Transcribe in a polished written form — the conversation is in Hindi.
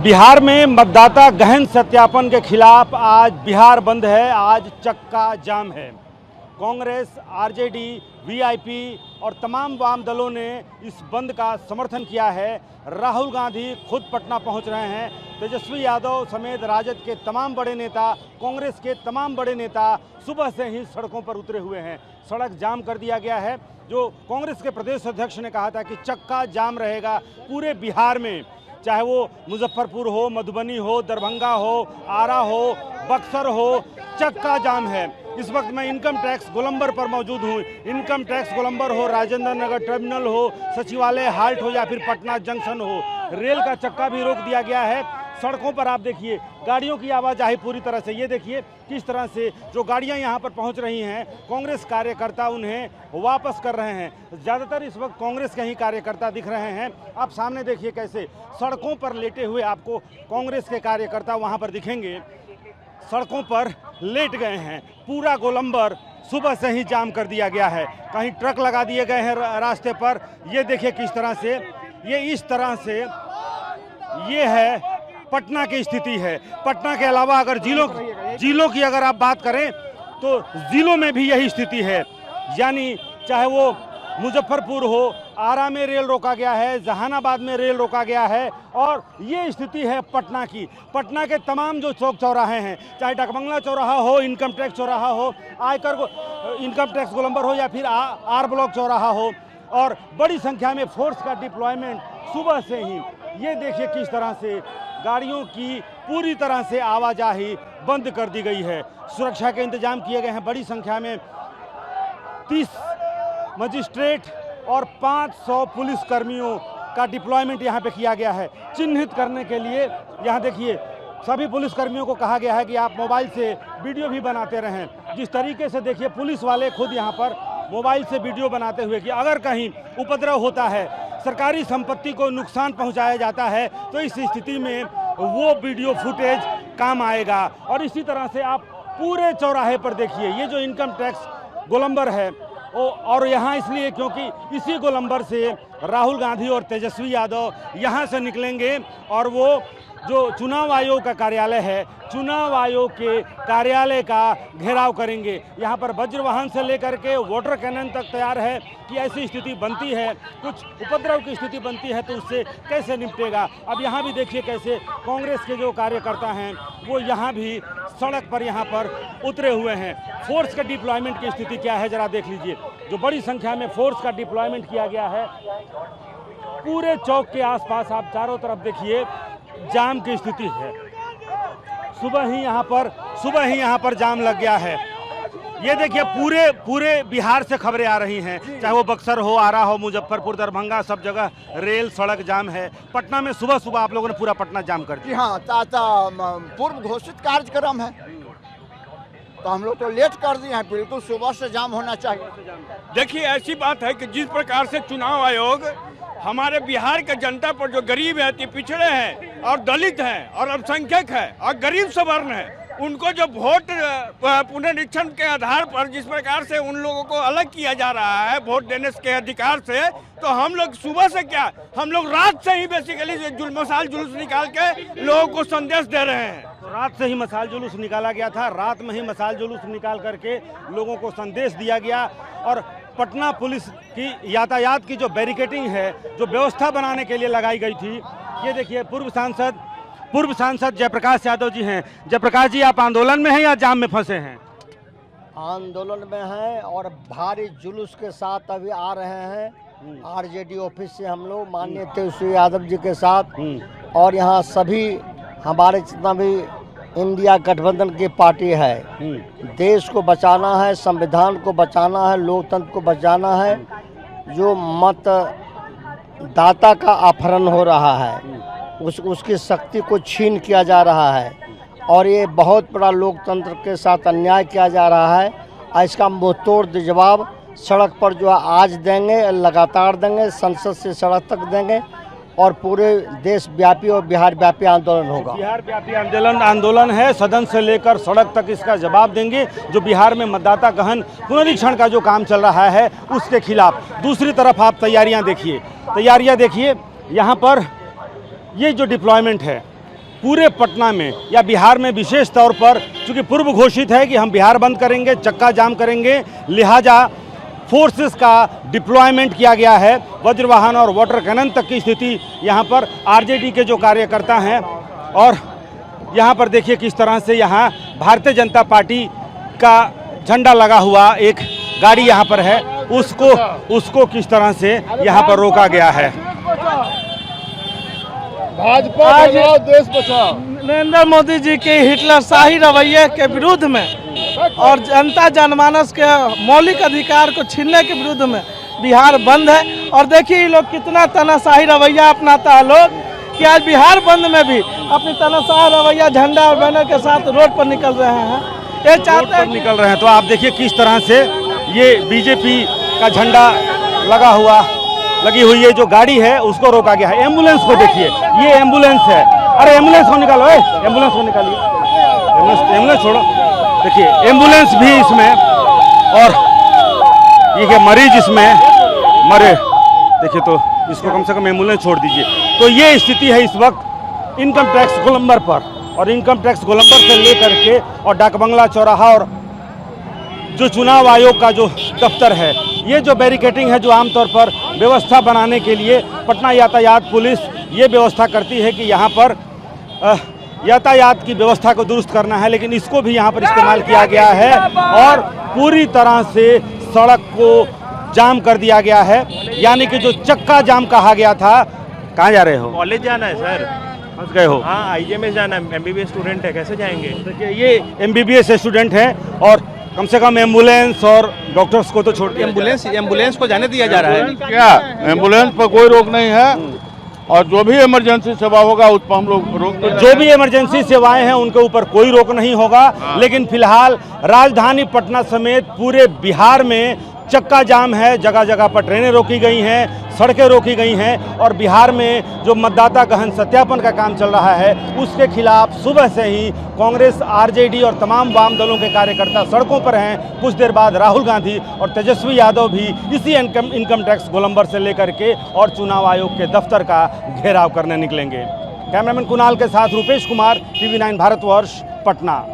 बिहार में मतदाता गहन सत्यापन के खिलाफ आज बिहार बंद है। आज चक्का जाम है। कांग्रेस, आरजेडी, वीआईपी और तमाम वाम दलों ने इस बंद का समर्थन किया है। राहुल गांधी खुद पटना पहुंच रहे हैं। तेजस्वी यादव समेत राजद के तमाम बड़े नेता, कांग्रेस के तमाम बड़े नेता सुबह से ही सड़कों पर उतरे हुए हैं। सड़क जाम कर दिया गया है। जो कांग्रेस के प्रदेश अध्यक्ष ने कहा था कि चक्का जाम रहेगा पूरे बिहार में, चाहे वो मुजफ्फरपुर हो, मधुबनी हो, दरभंगा हो, आरा हो, बक्सर हो, चक्का जाम है। इस वक्त मैं इनकम टैक्स गोलंबर पर मौजूद हूँ। इनकम टैक्स गोलंबर हो, राजेंद्र नगर टर्मिनल हो, सचिवालय हाल्ट हो या फिर पटना जंक्शन हो, रेल का चक्का भी रोक दिया गया है। सड़कों पर आप देखिए गाड़ियों की आवाजाही पूरी तरह से, ये देखिए किस तरह से जो गाड़ियां यहां पर पहुंच रही हैं, कांग्रेस कार्यकर्ता उन्हें वापस कर रहे हैं। ज़्यादातर इस वक्त कांग्रेस के ही कार्यकर्ता दिख रहे हैं। आप सामने देखिए कैसे सड़कों पर लेटे हुए आपको कांग्रेस के कार्यकर्ता वहां पर दिखेंगे। सड़कों पर लेट गए हैं। पूरा गोलंबर सुबह से ही जाम कर दिया गया है। कहीं ट्रक लगा दिए गए हैं रास्ते पर। ये देखिए किस तरह से, ये इस तरह से ये है पटना की स्थिति है। पटना के अलावा अगर जिलों की अगर आप बात करें तो जिलों में भी यही स्थिति है। यानी चाहे वो मुजफ्फरपुर हो, आरा में रेल रोका गया है, जहानाबाद में रेल रोका गया है और ये स्थिति है पटना की। पटना के तमाम जो चौक चौराहे हैं, चाहे डकबंगला चौराहा हो, इनकम टैक्स चौराहा हो, आयकर इनकम टैक्स गोलंबर हो या फिर आर ब्लॉक चौराहा हो, और बड़ी संख्या में फोर्स का डिप्लॉयमेंट सुबह से ही। ये देखिए किस तरह से गाड़ियों की पूरी तरह से आवाजाही बंद कर दी गई है। सुरक्षा के इंतजाम किए गए हैं। बड़ी संख्या में 30 मजिस्ट्रेट और 500 पुलिस कर्मियों का डिप्लॉयमेंट यहाँ पे किया गया है चिन्हित करने के लिए। यहाँ देखिए सभी पुलिस कर्मियों को कहा गया है कि आप मोबाइल से वीडियो भी बनाते रहें। जिस तरीके से देखिए पुलिस वाले खुद यहाँ पर मोबाइल से वीडियो बनाते हुए कि अगर कहीं उपद्रव होता है, सरकारी संपत्ति को नुकसान पहुंचाया जाता है, तो इस स्थिति में वो वीडियो फुटेज काम आएगा। और इसी तरह से आप पूरे चौराहे पर देखिए, ये जो इनकम टैक्स गोलंबर है और यहाँ इसलिए क्योंकि इसी गोलंबर से राहुल गांधी और तेजस्वी यादव यहाँ से निकलेंगे और वो जो चुनाव आयोग का कार्यालय है, चुनाव आयोग के कार्यालय का घेराव करेंगे। यहाँ पर वज्र वाहन से लेकर के वाटर कैनन तक तैयार है कि ऐसी स्थिति बनती है, कुछ उपद्रव की स्थिति बनती है तो उससे कैसे निपटेगा। अब यहाँ भी देखिए कैसे कांग्रेस के जो कार्यकर्ता हैं वो यहाँ भी सड़क पर यहाँ पर उतरे हुए हैं। फोर्स के डिप्लॉयमेंट की स्थिति क्या है जरा देख लीजिए। जो बड़ी संख्या में फोर्स का डिप्लॉयमेंट किया गया है पूरे चौक के आसपास, आप चारों तरफ देखिए जाम की स्थिति है। सुबह ही यहाँ पर जाम लग गया है। ये देखिए पूरे बिहार से खबरें आ रही हैं, चाहे वो बक्सर हो, आरा हो, मुजफ्फरपुर, दरभंगा, सब जगह रेल सड़क जाम है। पटना में सुबह आप लोगों ने पूरा पटना जाम कर दिया। हाँ, पूर्व घोषित कार्यक्रम है तो हम लोग तो लेट कर दिए हैं। बिल्कुल सुबह से जाम होना चाहिए। देखिए ऐसी बात है कि जिस प्रकार से चुनाव आयोग हमारे बिहार के जनता पर जो गरीब है, पिछड़े हैं और दलित हैं और अल्पसंख्यक है और गरीब सवर्ण है, उनको जो वोट पुनरीक्षण के आधार पर जिस प्रकार से उन लोगों को अलग किया जा रहा है वोट देने के अधिकार से, तो हम लोग सुबह से क्या, हम लोग रात से ही बेसिकली मशाल जुलूस निकाल के लोगों को संदेश दे रहे हैं। रात से ही मशाल जुलूस निकाला गया था। रात में ही मशाल जुलूस निकाल करके लोगों को संदेश दिया गया। और पटना पुलिस की यातायात की जो बैरिकेडिंग है, जो व्यवस्था बनाने के लिए लगाई गई थी, ये देखिए पूर्व सांसद जयप्रकाश यादव जी हैं। जयप्रकाश जी, आप आंदोलन में हैं या जाम में फंसे हैं? आंदोलन में हैं और भारी जुलूस के साथ अभी आ रहे हैं आरजेडी ऑफिस से हम लोग माननीय तेजस्वी यादव जी के साथ। और यहाँ सभी हमारे जितना भी इंडिया गठबंधन की पार्टी है, देश को बचाना है, संविधान को बचाना है, लोकतंत्र को बचाना है। जो मतदाता का अपहरण हो रहा है, उसकी शक्ति को छीन किया जा रहा है और ये बहुत बड़ा लोकतंत्र के साथ अन्याय किया जा रहा है। इसका मुंहतोड़ जवाब सड़क पर जो आज देंगे, लगातार देंगे, संसद से सड़क तक देंगे और पूरे देश व्यापी और बिहार व्यापी आंदोलन होगा। बिहार व्यापी आंदोलन है। सदन से लेकर सड़क तक इसका जवाब देंगे। जो बिहार में मतदाता गहन पुनरीक्षण का जो काम चल रहा है उसके खिलाफ। दूसरी तरफ आप तैयारियां देखिए यहाँ पर ये जो डिप्लॉयमेंट है पूरे पटना में या बिहार में विशेष तौर पर, चूँकि पूर्व घोषित है कि हम बिहार बंद करेंगे, चक्का जाम करेंगे, लिहाजा फोर्सेस का डिप्लॉयमेंट किया गया है। वज्रवाहन और वाटर कैनन तक की स्थिति यहाँ पर आरजेडी के जो कार्यकर्ता हैं, और यहाँ पर देखिए किस तरह से यहाँ भारतीय जनता पार्टी का झंडा लगा हुआ एक गाड़ी यहाँ पर है, उसको किस तरह से यहाँ पर रोका गया है। भाजपा बचाओ देश बचाओ, नरेंद्र मोदी जी के हिटलरशाही रवैये के विरुद्ध में और जनता जनमानस के मौलिक अधिकार को छीनने के विरुद्ध में बिहार बंद है। और देखिए ये लोग कितना तानाशाही रवैया अपनाता है लोग, कि आज बिहार बंद में भी अपनी तानाशाही रवैया झंडा और बैनर के साथ रोड पर निकल रहे हैं। ये चाहते हैं निकल रहे हैं तो आप देखिए किस तरह से ये बीजेपी का झंडा लगी हुई है जो गाड़ी है उसको रोका गया है। एम्बुलेंस को देखिए, ये एम्बुलेंस है, अरे एम्बुलेंस को निकालो, एम्बुलेंस को निकालिए, एम्बुलेंस छोड़ो। देखिए एम्बुलेंस भी इसमें, और ये मरीज इसमें मरे, देखिए तो इसको कम से कम एम्बुलेंस छोड़ दीजिए। तो ये स्थिति है इस वक्त इनकम टैक्स गोलंबर पर, और इनकम टैक्स गोलंबर से लेकर के और डाकबंगला चौराहा और जो चुनाव आयोग का जो दफ्तर है, ये जो बैरिकेटिंग है जो आमतौर पर व्यवस्था बनाने के लिए पटना यातायात पुलिस ये व्यवस्था करती है कि यहाँ पर यातायात की व्यवस्था को दुरुस्त करना है, लेकिन इसको भी यहाँ पर इस्तेमाल किया गया है और पूरी तरह से सड़क को जाम कर दिया गया है। यानी कि जो चक्का जाम कहा गया था। कहाँ जा रहे हो? कॉलेज जाना है सर। फंस गए हो? हाँ, आईजीएमएस जाना है, एमबीबीएस स्टूडेंट है, कैसे जाएंगे? देखिए ये एमबीबीएस स्टूडेंट हैं और कम से कम एम्बुलेंस और डॉक्टर्स को तो छोड़ दिया। एम्बुलेंस को जाने दिया जा रहा है। क्या एम्बुलेंस पर कोई रोक नहीं है, और जो भी इमरजेंसी सेवा होगा उस पर हम लोग रोक नहीं। जो भी इमरजेंसी सेवाएं हैं उनके ऊपर कोई रोक नहीं होगा। लेकिन फिलहाल राजधानी पटना समेत पूरे बिहार में चक्का जाम है, जगह जगह पर ट्रेनें रोकी गई हैं, सड़कें रोकी गई हैं, और बिहार में जो मतदाता गहन सत्यापन का काम चल रहा है उसके खिलाफ सुबह से ही कांग्रेस, आरजेडी और तमाम वाम दलों के कार्यकर्ता सड़कों पर हैं। कुछ देर बाद राहुल गांधी और तेजस्वी यादव भी इसी इनकम टैक्स गोलंबर से लेकर के और चुनाव आयोग के दफ्तर का घेराव करने निकलेंगे। कैमरामैन कुणाल के साथ रूपेश कुमार, TV9 भारतवर्ष, पटना।